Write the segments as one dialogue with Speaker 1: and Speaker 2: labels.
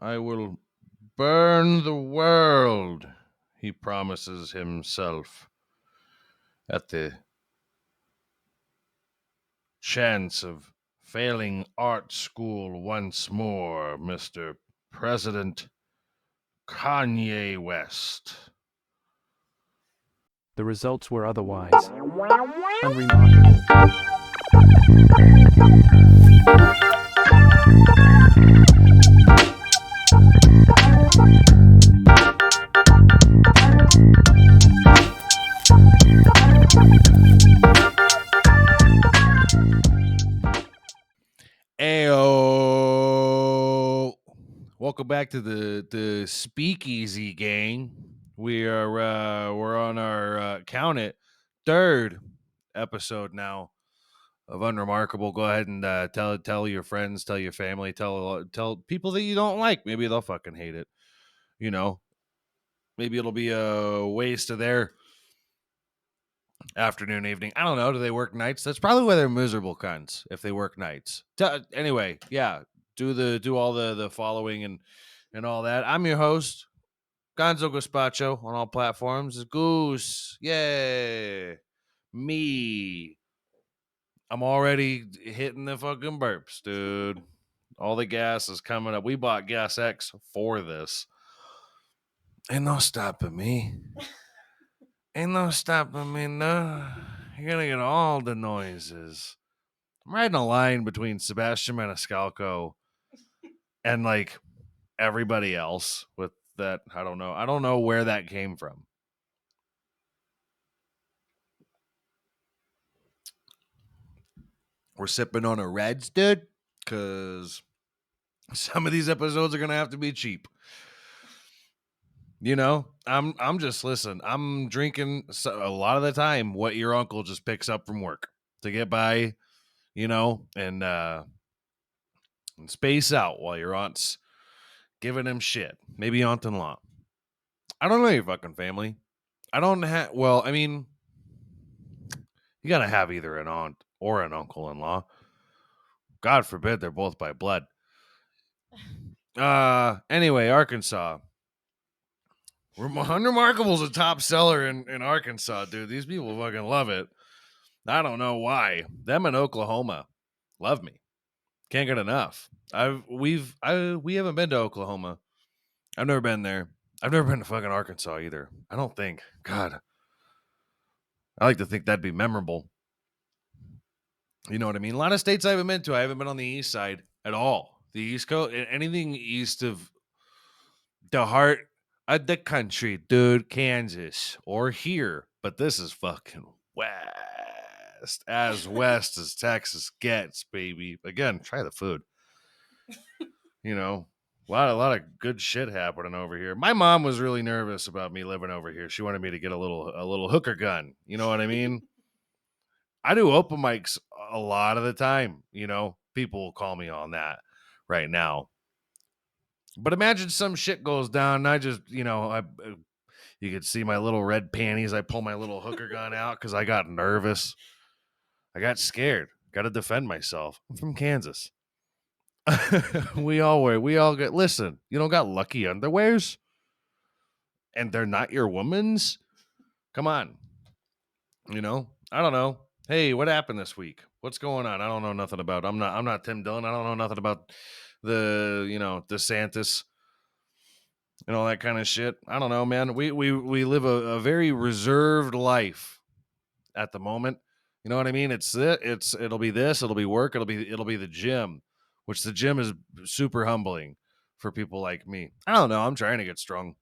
Speaker 1: I will burn the world, he promises himself at the chance of failing art school once more, Mr. President Kanye West.
Speaker 2: The results were otherwise unremarkable.
Speaker 1: Ayo. Welcome back to the Speakeasy gang. We're on our count it third episode now of Unremarkable. Go ahead and tell your friends, tell your family, tell people that you don't like. Maybe they'll fucking hate it. You know, maybe it'll be a waste of their afternoon, evening. I don't know. Do they work nights? That's probably why they're miserable cunts if they work nights. Anyway, yeah, do all the following and all that. I'm your host, Gonzo Gazpacho on all platforms. Goose, yay, me. I'm already hitting the fucking burps, dude. All the gas is coming up. We bought Gas X for this. Ain't no stopping me. Ain't no stopping me, no. You're gonna get all the noises. I'm riding a line between Sebastian Maniscalco and like everybody else with that. I don't know. I don't know where that came from. We're sipping on a Reds, dude, because some of these episodes are gonna have to be cheap. You know, I'm just listen. I'm drinking a lot of the time what your uncle just picks up from work to get by, and space out while your aunt's giving him shit. Maybe aunt-in-law. I don't know your fucking family. I don't have. Well, I mean, you gotta have either an aunt or an uncle-in-law. God forbid they're both by blood. Anyway, Arkansas. Unremarkable's a top seller in Arkansas, dude. These people fucking love it. I don't know why. Them in Oklahoma love me. Can't get enough. We haven't been to Oklahoma. I've never been there. I've never been to fucking Arkansas either. I don't think. God. I like to think that'd be memorable. You know what I mean? A lot of states I haven't been to. I haven't been on the east side at all. The East Coast, anything east of the heart of the country, dude, Kansas or here. But this is fucking west, as west as Texas gets, baby. Again, try the food. You know, a lot of good shit happening over here. My mom was really nervous about me living over here. She wanted me to get a little hooker gun. You know what I mean? I do open mics a lot of the time. You know, people will call me on that right now. But imagine some shit goes down and I just, you could see my little red panties. I pull my little hooker gun out because I got nervous. I got scared. Got to defend myself. I'm from Kansas. We all get, listen, you don't got lucky underwears and they're not your woman's. Come on. I don't know. Hey, what happened this week? What's going on? I don't know nothing about. I'm not Tim Dillon. I don't know nothing about DeSantis and all that kind of shit. I don't know, man. We live a very reserved life at the moment. You know what I mean? It'll be this, it'll be work, it'll be the gym, which the gym is super humbling for people like me. I don't know. I'm trying to get strong.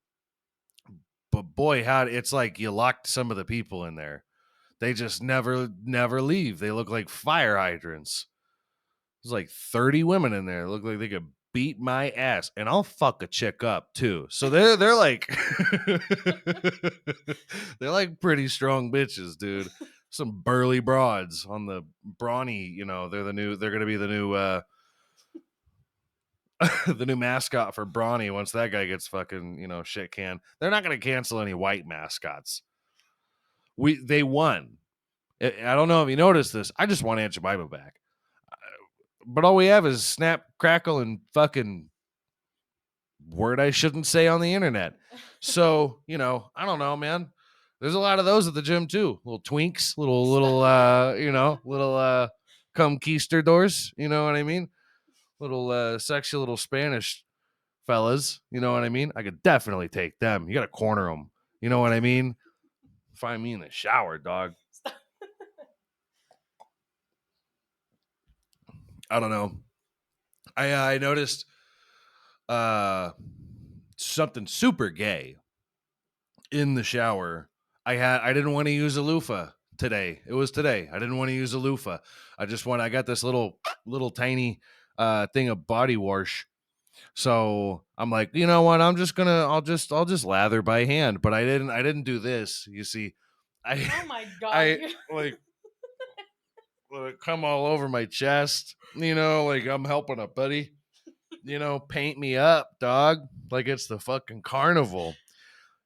Speaker 1: But boy, how it's like you locked some of the people in there. They just never leave. They look like fire hydrants. There's like 30 women in there. They look like they could beat my ass, and I'll fuck a chick up too. So they're like they're like pretty strong bitches, dude. Some burly broads on the brawny. They're gonna be the new the new mascot for Brawny once that guy gets fucking shit canned. They're not gonna cancel any white mascots. They won. I don't know if you noticed this. I just want Aunt Jemima back. But all we have is Snap, Crackle, and fucking word I shouldn't say on the internet. So, I don't know, man. There's a lot of those at the gym too. Little twinks, little conquistadors, you know what I mean? Little sexy little Spanish fellas, you know what I mean? I could definitely take them. You got to corner them. You know what I mean? Find me in the shower, dog.
Speaker 3: Stop.
Speaker 1: I don't know. I noticed something super gay in the shower. I didn't want to use a loofah today. It was today. I didn't want to use a loofah. I got this little tiny thing of body wash. So I'm like, you know what? I'll just lather by hand. But I didn't do this. You see,
Speaker 3: Oh my God.
Speaker 1: I like let it come all over my chest. Like I'm helping a buddy. Paint me up, dog. Like it's the fucking carnival.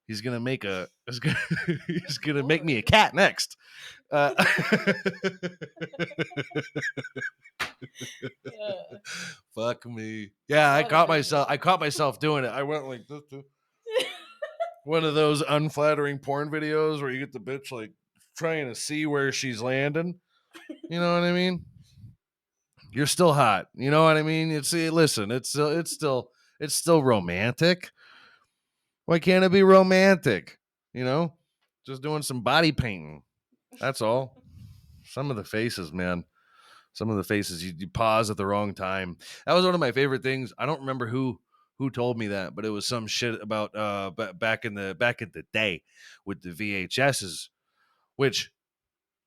Speaker 1: He's gonna make he's gonna make me a cat next. Fuck me. Yeah, I caught myself doing it. I went like this to one of those unflattering porn videos where you get the bitch like trying to see where she's landing. You know what I mean? You're still hot. You know what I mean? Listen, it's still romantic. Why can't it be romantic? Just doing some body painting. That's all. Some of the faces, man. Some of the faces you pause at the wrong time. That was one of my favorite things. I don't remember who told me that, but it was some shit about back in the day with the VHSs, which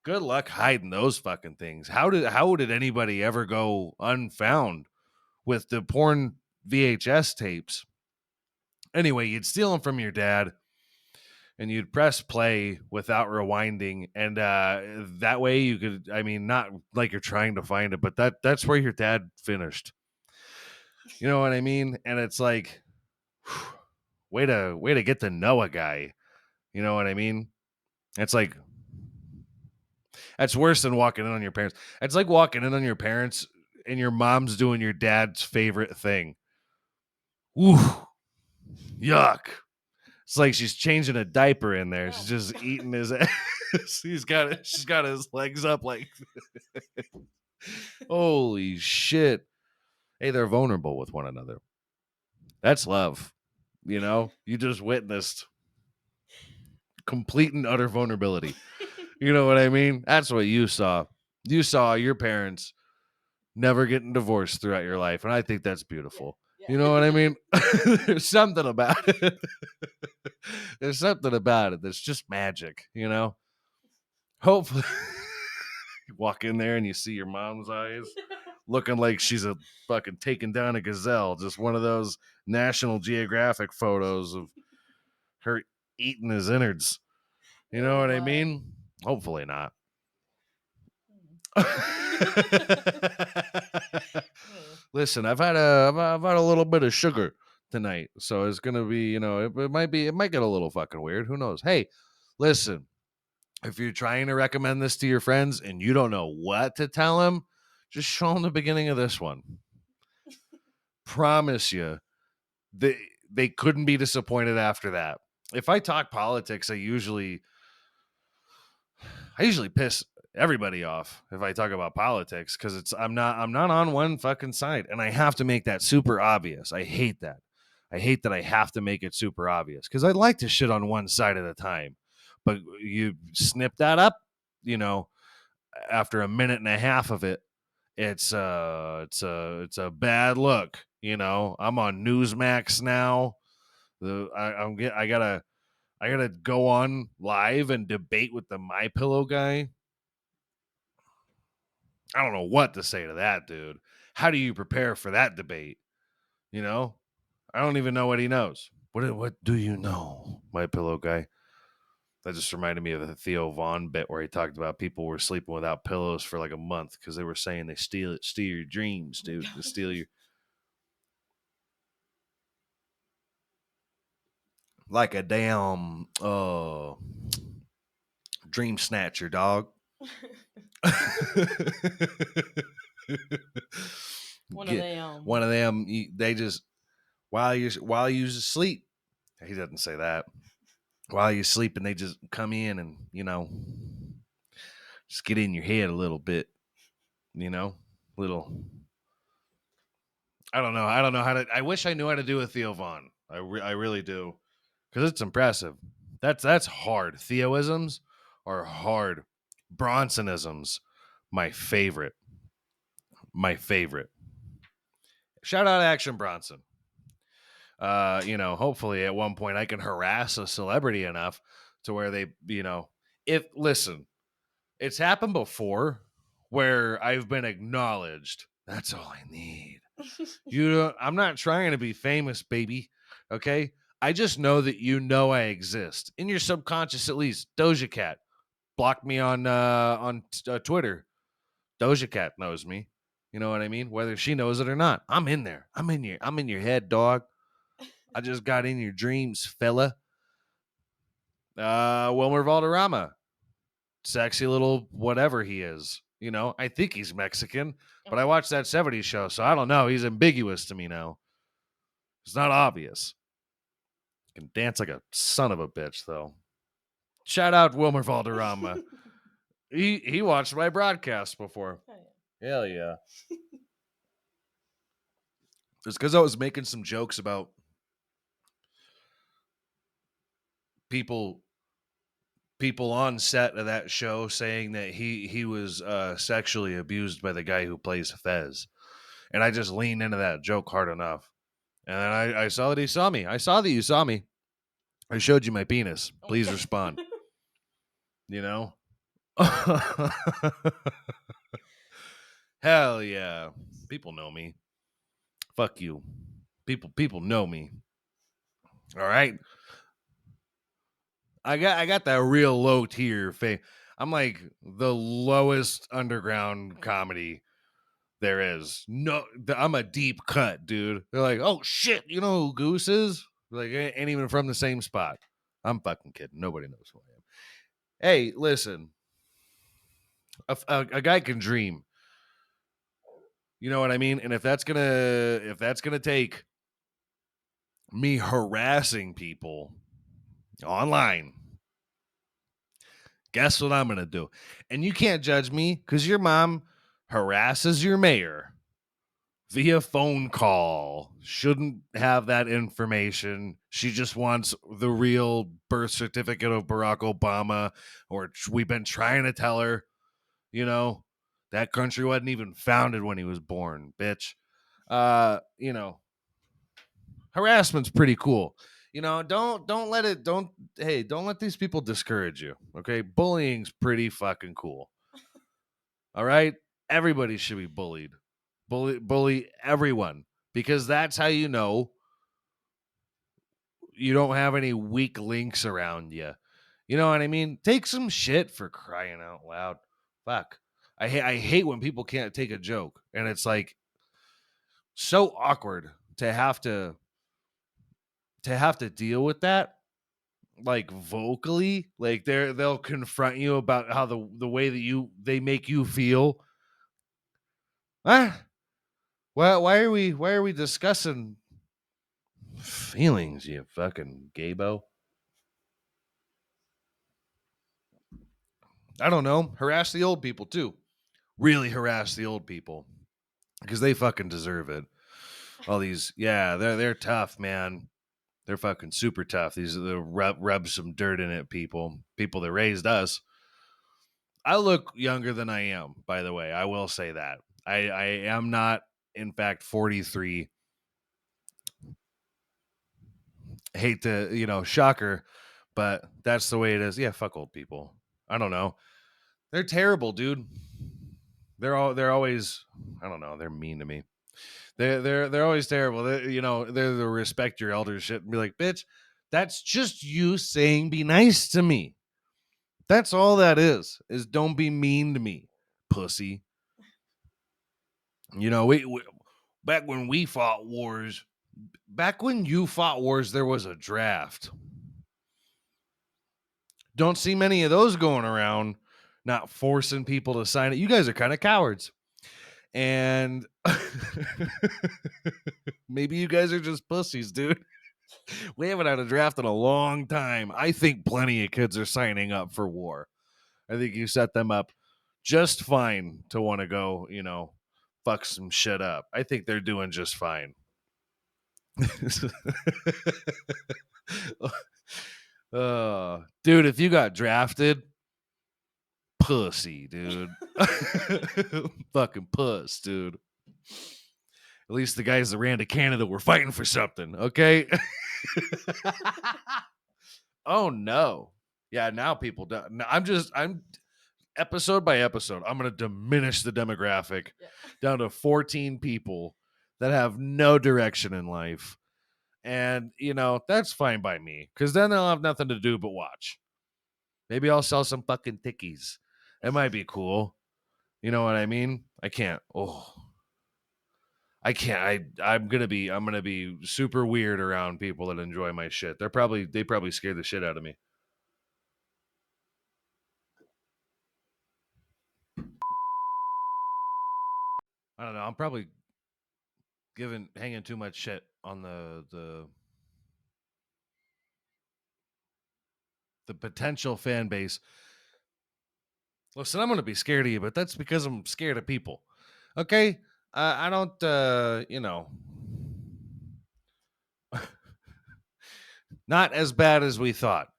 Speaker 1: good luck hiding those fucking things. How did anybody ever go unfound with the porn VHS tapes? Anyway, you'd steal them from your dad and you'd press play without rewinding, and that way you could, not like you're trying to find it, but that's where your dad finished. You know what I mean? And it's like, way to get to know a guy. You know what I mean? It's like, that's worse than walking in on your parents. It's like walking in on your parents and your mom's doing your dad's favorite thing. Ooh, yuck. It's like she's changing a diaper in there. She's just eating his ass. She's got his legs up like holy shit. Hey, they're vulnerable with one another. That's love. You just witnessed complete and utter vulnerability. You know what I mean? That's what you saw. You saw your parents never getting divorced throughout your life, and I think that's beautiful.
Speaker 3: Yeah.
Speaker 1: You know what I mean? There's something about it. There's something about it that's just magic, Hopefully, you walk in there and you see your mom's eyes looking like she's a fucking taking down a gazelle. Just one of those National Geographic photos of her eating his innards. You know what I mean? Hopefully not. Listen, I've had a little bit of sugar tonight, so it's gonna be, it might get a little fucking weird. Who knows? Hey, listen, if you're trying to recommend this to your friends and you don't know what to tell them, just show them the beginning of this one. Promise you, they couldn't be disappointed after that. If I talk politics, I usually piss everybody off if I talk about politics because I'm not on one fucking side, and I have to make that super obvious. I hate that. I hate that I have to make it super obvious because I'd like to shit on one side at a time, but you snip that up, after a minute and a half of it, it's a bad look. I'm on Newsmax now. I gotta go on live and debate with the My Pillow guy. I don't know what to say to that, dude. How do you prepare for that debate? I don't even know what he knows. What do you know, My Pillow guy? That just reminded me of the Theo Vaughn bit where he talked about people were sleeping without pillows for like a month because they were saying they steal your dreams, dude. To steal your like a damn dream snatcher, dog.
Speaker 3: One of them.
Speaker 1: One of them. They just while you sleep. He doesn't say that. While you sleep, and they just come in and just get in your head a little bit. Little. I don't know. I don't know how to. I wish I knew how to do a Theo Vaughn. I really do, because it's impressive. That's hard. Theoisms are hard. Bronsonisms, my favorite. My favorite. Shout out Action Bronson. Hopefully at one point I can harass a celebrity enough to where they, if listen, it's happened before where I've been acknowledged. That's all I need. I'm not trying to be famous, baby. Okay? I just know that I exist. In your subconscious at least. Doja Cat blocked me on Twitter. Doja Cat knows me. You know what I mean? Whether she knows it or not. I'm in there. I'm in your head, dog. I just got in your dreams, fella. Wilmer Valderrama. Sexy little whatever he is. I think he's Mexican, but I watched that 70s show, so I don't know. He's ambiguous to me now. It's not obvious. Can dance like a son of a bitch, though. Shout out Wilmer Valderrama. he watched my broadcast before.
Speaker 3: Oh, yeah.
Speaker 1: Hell yeah. It's because I was making some jokes about people on set of that show saying that he was sexually abused by the guy who plays Fez. And I just leaned into that joke hard enough. And then I saw that he saw me. I saw that you saw me. I showed you my penis. Please respond. You know? Hell yeah. People know me. Fuck you. People know me. All right. I got that real low tier fame. I'm like the lowest underground comedy there is. No, I'm a deep cut, dude. They're like, oh shit, you know who Goose is? Like, ain't even from the same spot. I'm fucking kidding. Nobody knows who I am. Hey, listen, a guy can dream. You know what I mean? And if that's gonna take me harassing people online, guess what I'm gonna do? And you can't judge me because your mom harasses your mayor via phone call. Shouldn't have that information. She just wants the real birth certificate of Barack Obama, or we've been trying to tell her, that country wasn't even founded when he was born, bitch. Harassment's pretty cool. Don't let it don't hey, don't let these people discourage you. Okay? Bullying's pretty fucking cool. All right? Everybody should be bullied. Bully everyone, because that's how you know you don't have any weak links around you. You know what I mean? Take some shit, for crying out loud. Fuck. I hate when people can't take a joke, and it's like so awkward to have to deal with that, like vocally. Like they'll confront you about how the way that they make you feel. Ah, why are we discussing feelings, you fucking gaybo? I don't know. Harass the old people too. Really harass the old people, because they fucking deserve it. All these, yeah, they're tough, man. They're fucking super tough. These are the rub some dirt in it people that raised us. I look younger than I am, by the way. I will say that. I am not, in fact, 43. Hate to, shocker, but that's the way it is. Yeah, fuck old people. I don't know. They're terrible, dude. They're always, I don't know, they're mean to me. They're always terrible. They're the respect your elders shit, and be like, bitch, that's just you saying be nice to me. That's all that is don't be mean to me, pussy. We back when we fought wars, back when you fought wars, there was a draft. Don't see many of those going around, not forcing people to sign it. You guys are kind of cowards. And maybe you guys are just pussies, dude. We haven't had a draft in a long time. I think plenty of kids are signing up for war. I think you set them up just fine to want to go, fuck some shit up. I think they're doing just fine. Dude, if you got drafted, pussy, dude. Fucking puss, dude. At least the guys that ran to Canada were fighting for something, okay? Oh no. Yeah, now people don't. I'm episode by episode, I'm going to diminish the demographic down to 14 people that have no direction in life. And, that's fine by me because then they'll have nothing to do but watch. Maybe I'll sell some fucking tickies. It might be cool. You know what I mean? I can't. Oh, I can't. I'm gonna be super weird around people that enjoy my shit. They probably scare the shit out of me. I don't know. I'm probably hanging too much shit on the potential fan base. Listen, I'm gonna be scared of you, but that's because I'm scared of people. Okay, I don't. Not as bad as we thought.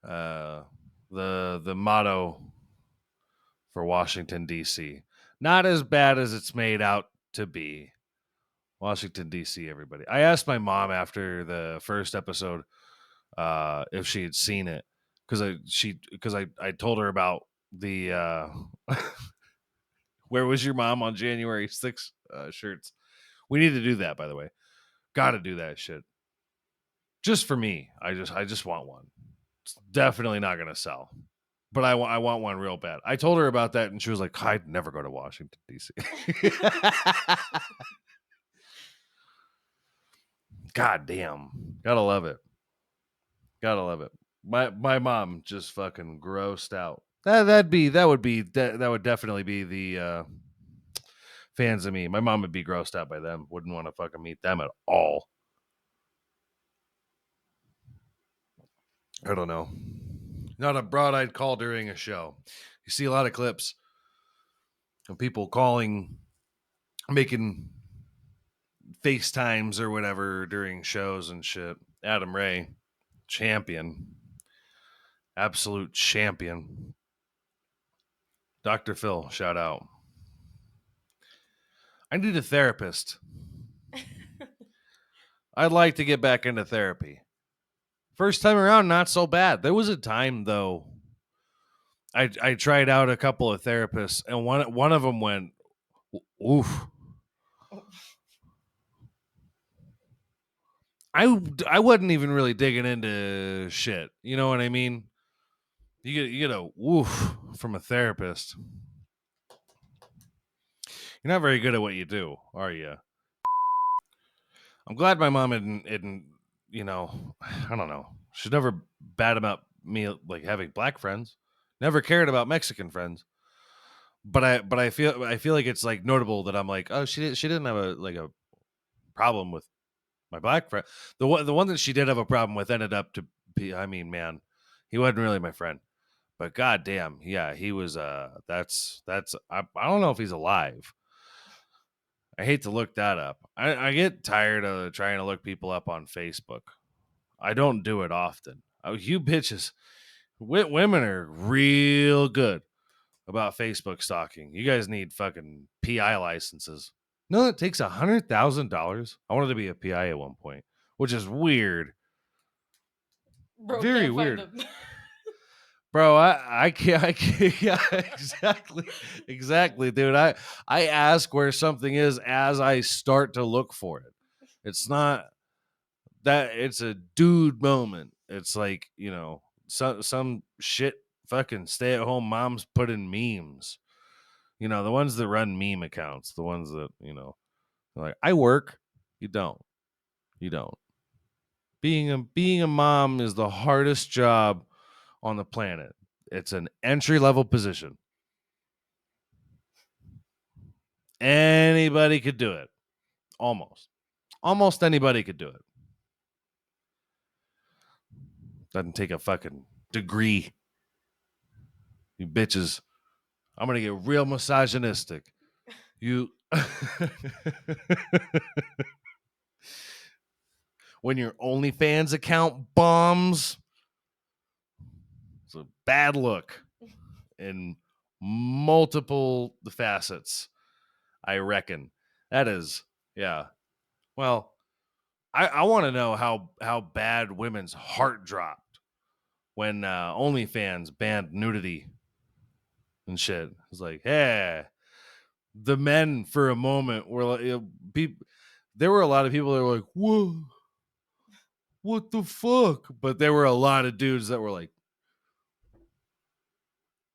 Speaker 1: Uh, the motto for Washington D.C. Not as bad as it's made out to be. Washington D.C. Everybody. I asked my mom after the first episode if she had seen it because I told her about the where was your mom on January 6th shirts. We need to do that, by the way. Got to do that shit just for me. I just want one. It's definitely not gonna sell, but I want one real bad. I told her about that, and she was like, "I'd never go to Washington D.C." God damn, gotta love it. Gotta love it. My mom just fucking grossed out. That would definitely be the fans of me. My mom would be grossed out by them. Wouldn't want to fucking meet them at all. I don't know. Not a broad eyed call during a show. You see a lot of clips of people calling, making FaceTimes or whatever during shows and shit. Adam Ray, champion, absolute champion. Dr. Phil, shout out. I need a therapist. I'd like to get back into therapy. First time around, not so bad. There was a time though. I tried out a couple of therapists, and one of them went, oof. I wasn't even really digging into shit. You know what I mean? You get a woof from a therapist. You're not very good at what you do, are you? I'm glad my mom hadn't I don't know. She's never bad about me like having black friends. Never cared about Mexican friends. But I feel like it's like notable that I'm like, oh, she didn't have a problem with my black friend. The one that she did have a problem with ended up to be, I mean, man, he wasn't really my friend. But goddamn, yeah, he was. I don't know if he's alive. I hate to look that up. I get tired of trying to look people up on Facebook. I don't do it often. Oh, you bitches, women are real good about Facebook stalking. You guys need fucking PI licenses. No, it takes $100,000. I wanted to be a PI at one point, which is weird.
Speaker 3: Bro,
Speaker 1: Very
Speaker 3: can't find
Speaker 1: weird.
Speaker 3: them.
Speaker 1: Bro, I can't yeah, exactly, dude. I ask where something is as I start to look for it. It's not that it's a dude moment. It's like, some shit fucking stay at home moms put in memes. The ones that run meme accounts, the ones that, like, I work, you don't. You don't. Being a mom is the hardest job on the planet. It's an entry level position. Anybody could do it. Almost anybody could do it. Doesn't take a fucking degree. You bitches. I'm gonna get real misogynistic. You when your OnlyFans account bombs, it's a bad look in multiple facets. I reckon that is, yeah. Well, I want to know how bad women's heart dropped when OnlyFans banned nudity and shit. It's like, hey, the men for a moment were like, there were a lot of people that were like, whoa, what the fuck? But there were a lot of dudes that were like,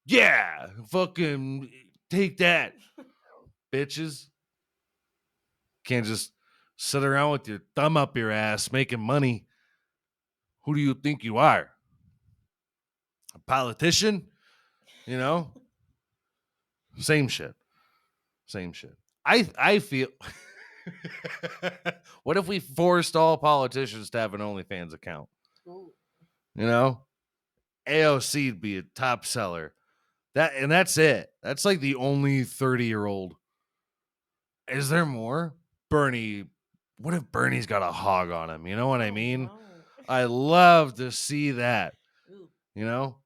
Speaker 1: yeah, fucking take that, bitches. Can't just sit around with your thumb up your ass making money. Who do you think you are? A politician? You know? Same shit. Same shit. I feel what if we forced all politicians to have an OnlyFans account?
Speaker 3: Ooh.
Speaker 1: You know? AOC'd be a top seller. That's it. That's like the only 30-year-old. Is there more? Bernie. What if Bernie's got a hog on him? You know what I mean?
Speaker 3: No.
Speaker 1: I love to see that.
Speaker 3: Ooh.
Speaker 1: You know?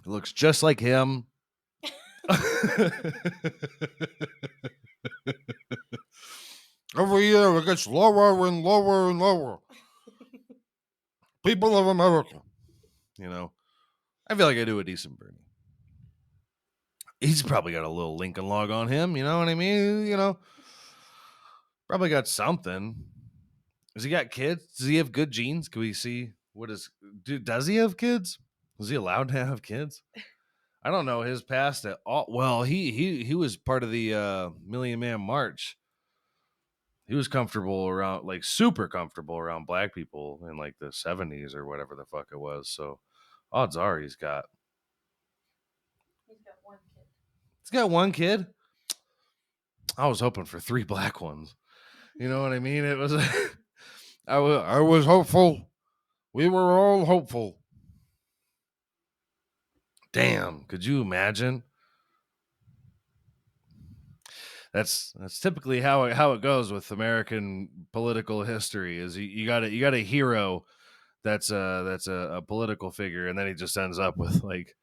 Speaker 1: It looks just like him. Every year it gets lower and lower and lower. People of America. You know? I feel like I do a decent Bernie. He's probably got a little Lincoln log on him, you know what I mean? You know, probably got something. Has he got kids? Does he have good genes? Can we see does he have kids? Was he allowed to have kids? I don't know his past at all. Well, he was part of the Million Man March. He was comfortable around, like super comfortable around black people in like the 70s or whatever the fuck it was. So odds are
Speaker 3: He's got one kid.
Speaker 1: he's got one kid. I was hoping for 3 black ones. You know what I mean? It was I was hopeful. We were all hopeful. Damn, could you imagine? That's typically how it goes with American political history. Is you got a hero that's a political figure, and then he just ends up with like,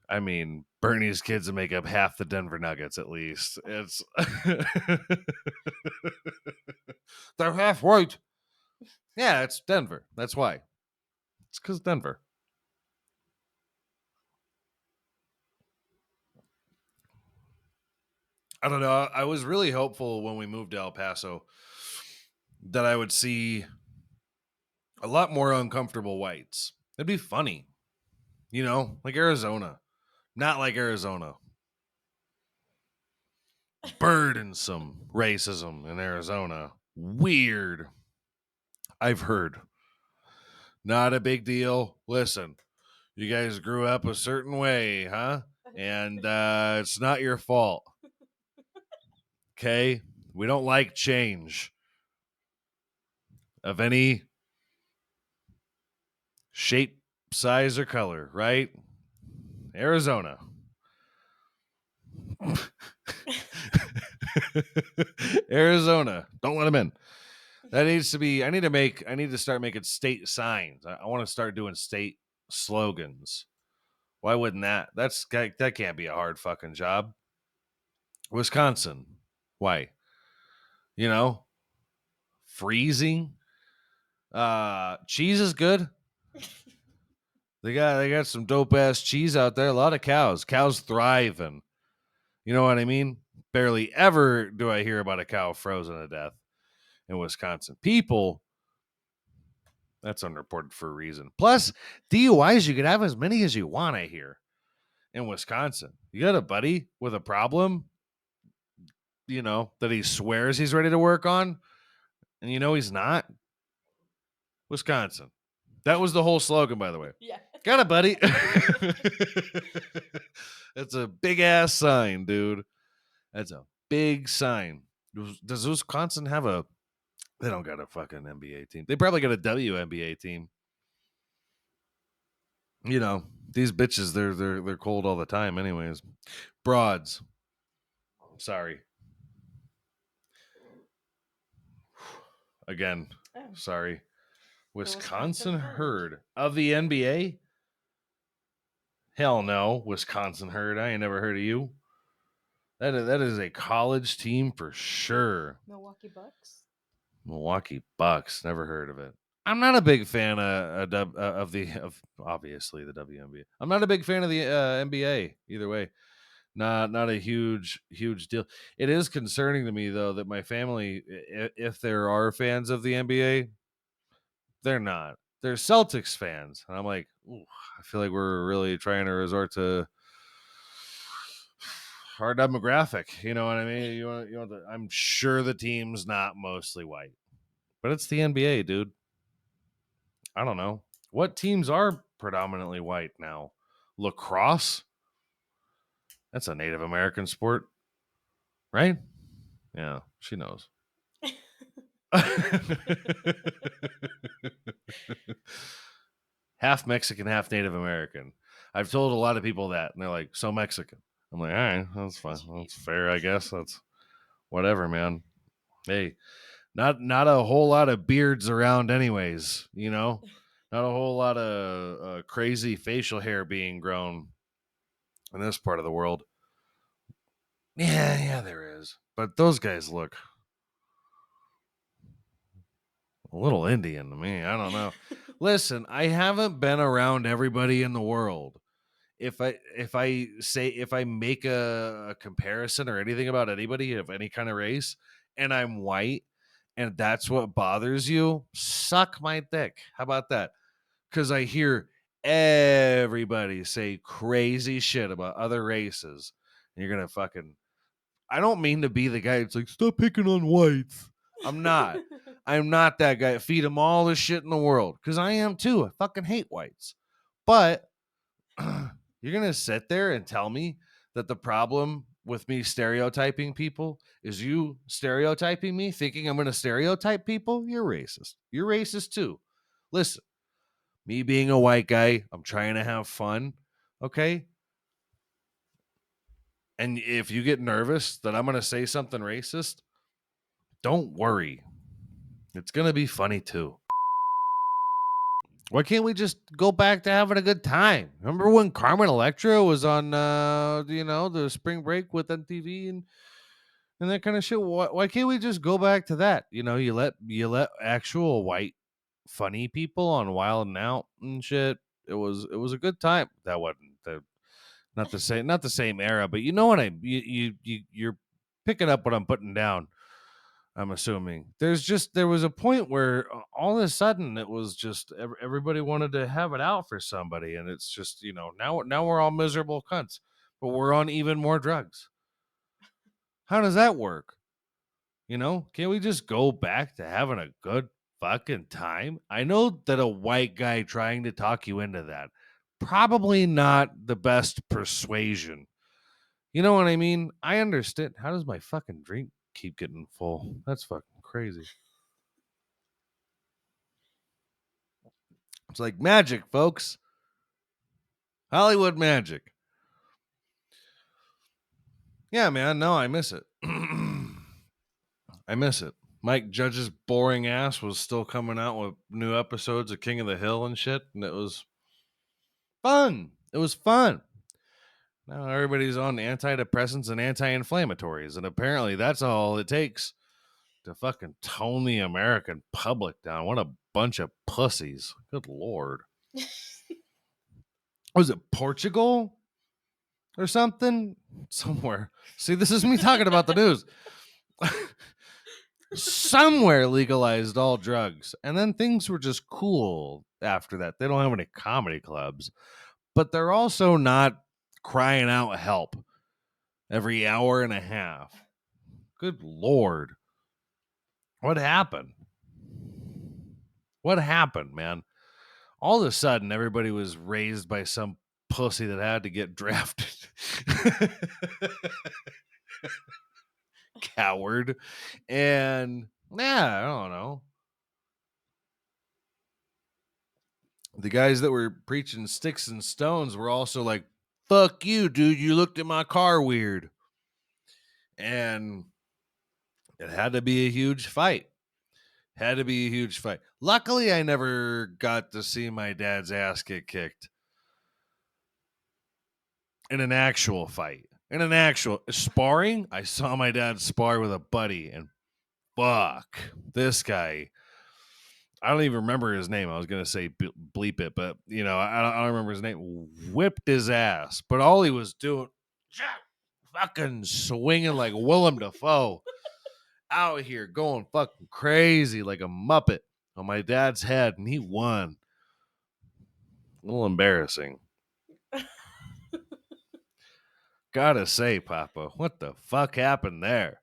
Speaker 1: I mean, Bernie's kids make up half the Denver Nuggets at least. It's they're half white. Yeah, it's Denver. That's why. It's because Denver. I don't know. I was really hopeful when we moved to El Paso that I would see a lot more uncomfortable whites. It'd be funny, you know, like Arizona. Not like Arizona. Burdensome racism in Arizona. Weird. I've heard. Not a big deal. Listen, you guys grew up a certain way, huh? And it's not your fault. Okay? We don't like change of any shape, size, or color, right? Arizona. Arizona. Don't let them in. That needs to be. I need to start making state signs. I want to start doing state slogans. Why wouldn't that? That can't be a hard fucking job. Wisconsin. Why? You know, freezing. Cheese is good. They got some dope ass cheese out there. A lot of cows. Cows thrive, and you know what I mean? Barely ever do I hear about a cow frozen to death in Wisconsin. People, that's unreported for a reason. Plus, DUIs, you can have as many as you want, I hear, in Wisconsin. You got a buddy with a problem, you know, that he swears he's ready to work on, and you know he's not? Wisconsin. That was the whole slogan, by the way.
Speaker 3: Yeah.
Speaker 1: Got it, buddy. That's a big ass sign, dude. That's a big sign. Does Wisconsin have a? They don't got a fucking NBA team. They probably got a WNBA team. You know, these bitches, they're cold all the time, anyways. Broads. Sorry. Again,
Speaker 3: Oh,
Speaker 1: sorry.
Speaker 3: Wisconsin
Speaker 1: Wisconsin Herd of the NBA? Hell no, Wisconsin Herd. I ain't never heard of you. That is a college team for sure.
Speaker 3: Milwaukee Bucks.
Speaker 1: Milwaukee Bucks. Never heard of it. I'm not a big fan of obviously the WNBA. I'm not a big fan of the NBA either way. Not a huge deal. It is concerning to me though that my family, if there are fans of the NBA, they're not. They're Celtics fans, and I'm like, ooh, I feel like we're really trying to resort to our demographic. You know what I mean? I'm sure the team's not mostly white, but it's the NBA, dude. I don't know what teams are predominantly white now. Lacrosse, that's a Native American sport, right? Yeah, she knows. Half Mexican, half Native American. I've told a lot of people that, and they're like, "So Mexican." I'm like, "All right, that's fine. That's fair, I guess. That's whatever, man. Hey, not a whole lot of beards around, anyways. You know, not a whole lot of crazy facial hair being grown in this part of the world. Yeah, there is, but those guys look a little Indian to me. I don't know. Listen, I haven't been around everybody in the world. If I make a comparison or anything about anybody of any kind of race, and I'm white, and that's what bothers you, suck my dick. How about that? Because I hear everybody say crazy shit about other races. And you're gonna fucking. I don't mean to be the guy that's like, stop picking on whites. I'm not. I'm not that guy. Feed them all the shit in the world. Because I am too. I fucking hate whites. But you're going to sit there and tell me that the problem with me stereotyping people is you stereotyping me, thinking I'm going to stereotype people? You're racist. You're racist too. Listen, me being a white guy, I'm trying to have fun. Okay. And if you get nervous that I'm going to say something racist, don't worry. It's going to be funny too. Why can't we just go back to having a good time? Remember when Carmen Electra was on, the spring break with MTV and that kind of shit? Why can't we just go back to that? You let actual white funny people on Wild and Out and shit. It was a good time. That wasn't not the same era, but you know what you're picking up what I'm putting down. I'm assuming there was a point where all of a sudden it was just everybody wanted to have it out for somebody, and it's just now we're all miserable cunts, but we're on even more drugs. How does that work? Can't we just go back to having a good fucking time? I know that a white guy trying to talk you into that probably not the best persuasion. You know what I mean? I understand. How does my fucking drink keep getting full? That's fucking crazy. It's like magic, folks. Hollywood magic. Yeah, man. No, I miss it. I miss it. Mike Judge's boring ass was still coming out with new episodes of King of the Hill and shit, and it was fun. It was fun. Now everybody's on antidepressants and anti-inflammatories, and apparently that's all it takes to fucking tone the American public down. What a bunch of pussies. Good lord. Was it Portugal or something? Somewhere. See, this is me talking about the news. Somewhere legalized all drugs, and then things were just cool after that. They don't have any comedy clubs, but they're also not crying out help every hour and a half. Good lord. What happened? Man? all of a sudden everybody was raised by some pussy that had to get drafted. Coward. And yeah, I don't know. The guys that were preaching sticks and stones were also like, fuck you, dude. You looked at my car weird. And it had to be a huge fight. Had to be a huge fight. Luckily, I never got to see my dad's ass get kicked in an actual fight. In an actual sparring, I saw my dad spar with a buddy, and fuck, this guy. I don't even remember his name. I was gonna say bleep it, but I don't remember his name. Whipped his ass, but all he was doing, fucking swinging like Willem Dafoe, out here going fucking crazy like a muppet on my dad's head, and he won. A little embarrassing. Gotta say, Papa, what the fuck happened there?